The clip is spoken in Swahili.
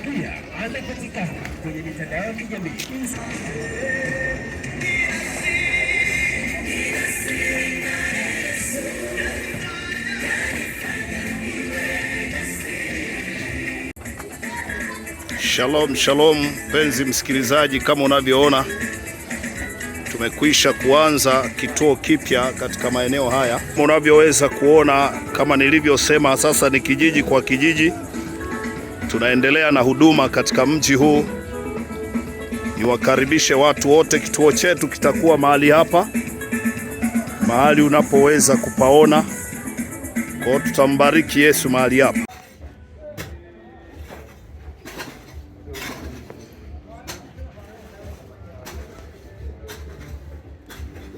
Pia anapatikana kwenye mitandao ya kijamii. Shalom, shalom mpenzi msikilizaji, kama unavyoona tumekwisha kuanza kituo kipya katika maeneo haya. Kama unavyoweza kuona, kama nilivyosema, sasa ni kijiji kwa kijiji. Tunaendelea na huduma katika mji huu. Niwakaribishe watu wote, kituo chetu kitakuwa mahali hapa, mahali unapoweza kupaona. Kwa tutambariki Yesu mahali hapa.